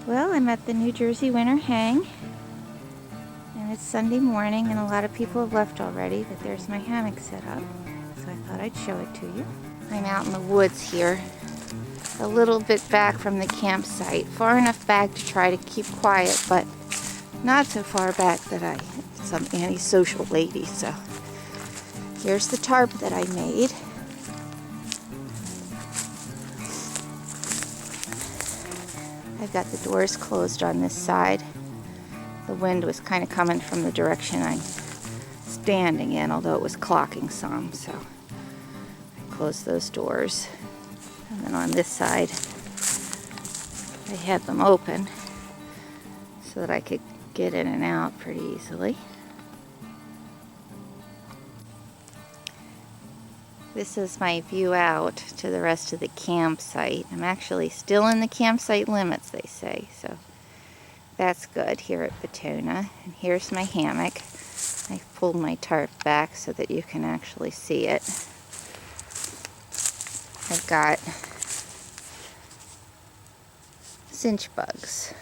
Well, I'm at the New Jersey Winter Hang, and it's Sunday morning, and a lot of people have left already, but there's my hammock set up, so I thought I'd show it to you. I'm out in the woods here, a little bit back from the campsite, far enough back to try to keep quiet, but not so far back that I'm some antisocial lady. So here's the tarp that I made. I've got the doors closed on this side. The wind was kind of coming from the direction I'm standing in, although it was clocking some, so I closed those doors. And then on this side, I had them open so that I could get in and out pretty easily. This is my view out to the rest of the campsite. I'm actually still in the campsite limits, they say, so that's good here at Batona. And here's my hammock. I pulled my tarp back so that you can actually see it. I've got cinch bugs,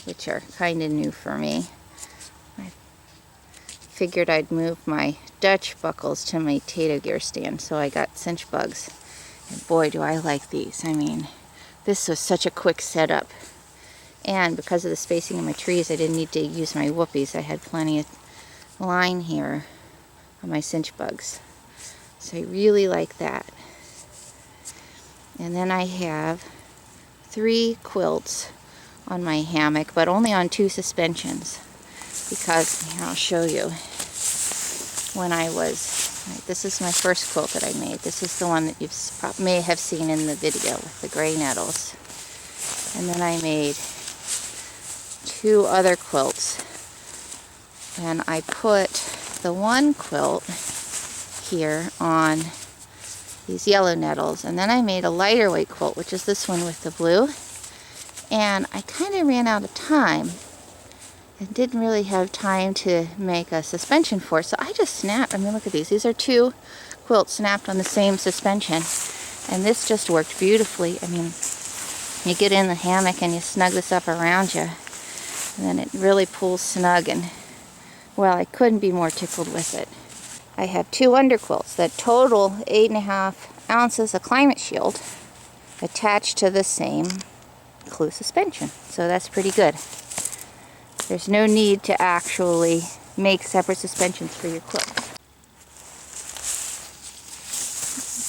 which are kind of new for me. I figured I'd move my Dutch buckles to my tato gear stand, so I got cinch bugs. And boy, do I like these. I mean, this was such a quick setup. And because of the spacing of my trees, I didn't need to use my whoopies. I had plenty of line here on my cinch bugs. So I really like that. And then I have 3 quilts on my hammock, but only on 2 suspensions. Because, here, I'll show you. This is my first quilt that I made. This is the one that you may have seen in the video with the gray nettles. And then I made 2 other quilts. And I put the one quilt here on these yellow nettles. And then I made a lighter weight quilt, which is this one with the blue. And I kind of ran out of time. I didn't really have time to make a suspension for it, so I just snapped. I mean, look at these. These are 2 quilts snapped on the same suspension, and this just worked beautifully. I mean, you get in the hammock and you snug this up around you, and then it really pulls snug, and, well, I couldn't be more tickled with it. I have 2 underquilts that total 8.5 ounces of Climate Shield attached to the same glue suspension, so that's pretty good. There's no need to actually make separate suspensions for your quilt.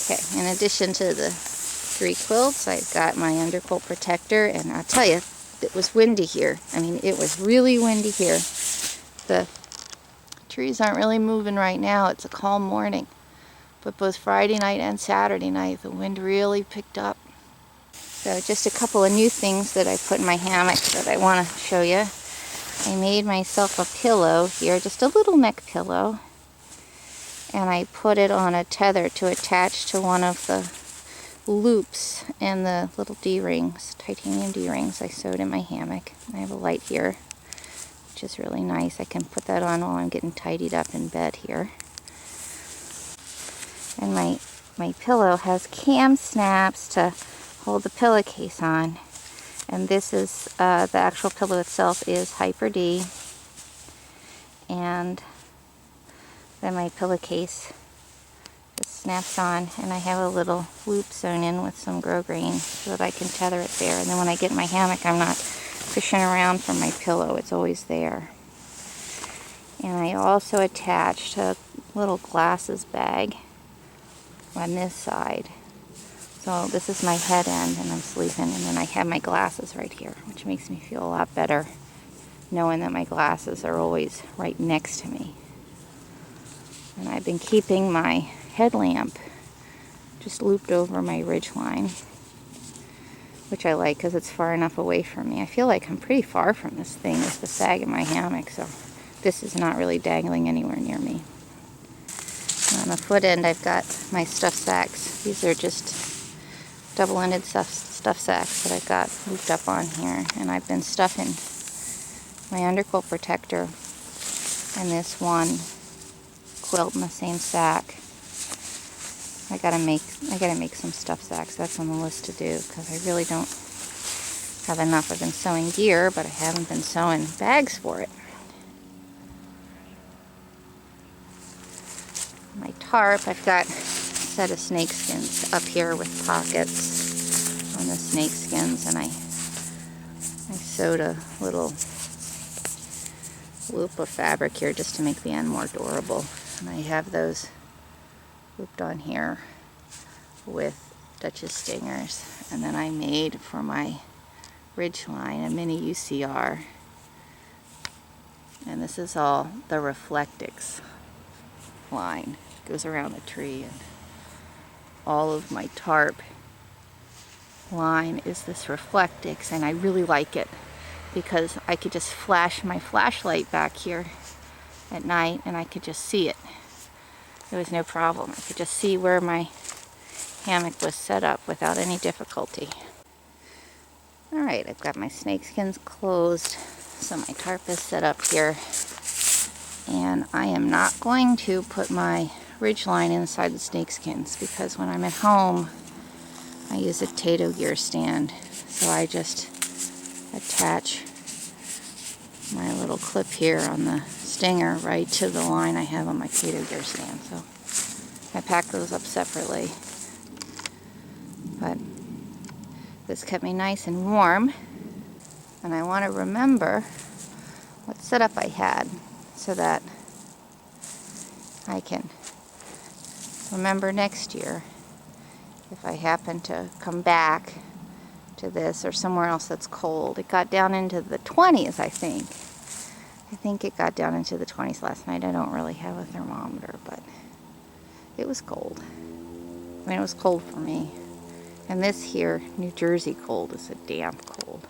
Okay, in addition to the 3 quilts, I've got my underquilt protector, and I'll tell you, it was windy here. I mean, it was really windy here. The trees aren't really moving right now. It's a calm morning. But both Friday night and Saturday night, the wind really picked up. So just a couple of new things that I put in my hammock that I want to show you. I made myself a pillow here, just a little neck pillow, and I put it on a tether to attach to one of the loops and the little D-rings, titanium D-rings I sewed in my hammock. I have a light here, which is really nice. I can put that on while I'm getting tidied up in bed here. And my pillow has cam snaps to hold the pillowcase on. And this is, the actual pillow itself is Hyper D. And then my pillowcase just snaps on, and I have a little loop sewn in with some grosgrain so that I can tether it there. And then when I get in my hammock, I'm not fishing around for my pillow. It's always there. And I also attached a little glasses bag on this side. So this is my head end, and I'm sleeping, and then I have my glasses right here, which makes me feel a lot better knowing that my glasses are always right next to me. And I've been keeping my headlamp just looped over my ridgeline, which I like because it's far enough away from me. I feel like I'm pretty far from this thing with the sag in my hammock, so this is not really dangling anywhere near me. And on the foot end, I've got my stuff sacks. These are just double-ended stuff sacks that I've got looped up on here, and I've been stuffing my underquilt protector and this one quilt in the same sack. I gotta make some stuff sacks. That's on the list to do because I really don't have enough. I've been sewing gear, but I haven't been sewing bags for it. My tarp, I've got a set of snakeskins up here with pockets on the snakeskins, and I sewed a little loop of fabric here just to make the end more durable. And I have those looped on here with Dutch's stingers. And then I made for my ridge line a mini UCR. And this is all the Reflectix line. It goes around the tree, and all of my tarp line is this Reflectix, and I really like it because I could just flash my flashlight back here at night and I could just see it. There was no problem. I could just see where my hammock was set up without any difficulty. Alright, I've got my snakeskins closed, so my tarp is set up here, and I am not going to put my ridge line inside the snakeskins because when I'm at home I use a Tato gear stand, so I just attach my little clip here on the stinger right to the line I have on my Tato gear stand. So I pack those up separately. But this kept me nice and warm, and I want to remember what setup I had so that I can remember next year if I happen to come back to this or somewhere else that's cold. It got down into the 20s, I think. I think it got down into the 20s last night. I don't really have a thermometer, but it was cold. I mean, it was cold for me. And this here, New Jersey cold, is a damp cold.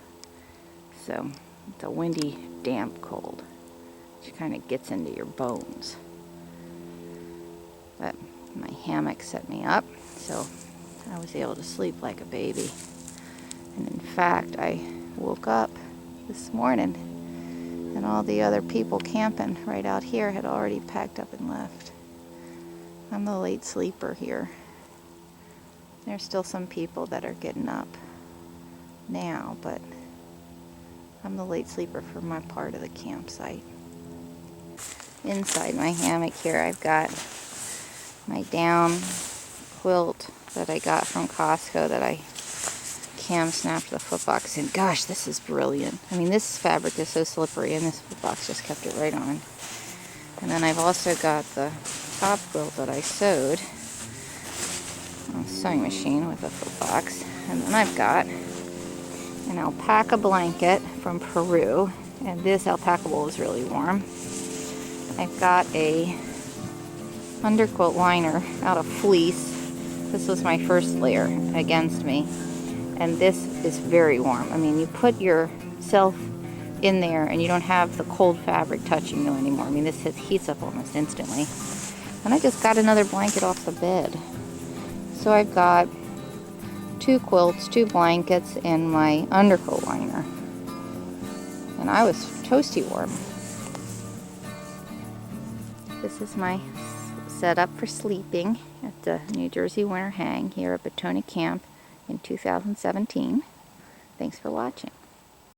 So it's a windy, damp cold, which kind of gets into your bones. But my hammock set me up, so I was able to sleep like a baby. And in fact, I woke up this morning and all the other people camping right out here had already packed up and left. I'm the late sleeper here. There's still some people that are getting up now, but I'm the late sleeper for my part of the campsite. Inside my hammock here, I've got my down quilt that I got from Costco that I cam snapped the footbox in. Gosh, this is brilliant. I mean, this fabric is so slippery, and this footbox just kept it right on. And then I've also got the top quilt that I sewed on a sewing machine with a footbox. And then I've got an alpaca blanket from Peru, and this alpaca wool is really warm. I've got a underquilt liner out of fleece. This was my first layer against me, and this is very warm. I mean, you put yourself in there and you don't have the cold fabric touching you anymore. I mean, this heats up almost instantly. And I just got another blanket off the bed. So I've got 2 quilts, 2 blankets, and my underquilt liner. And I was toasty warm. This is my setup for sleeping at the New Jersey Winter Hang here at Batona Camp in 2017. Thanks for watching.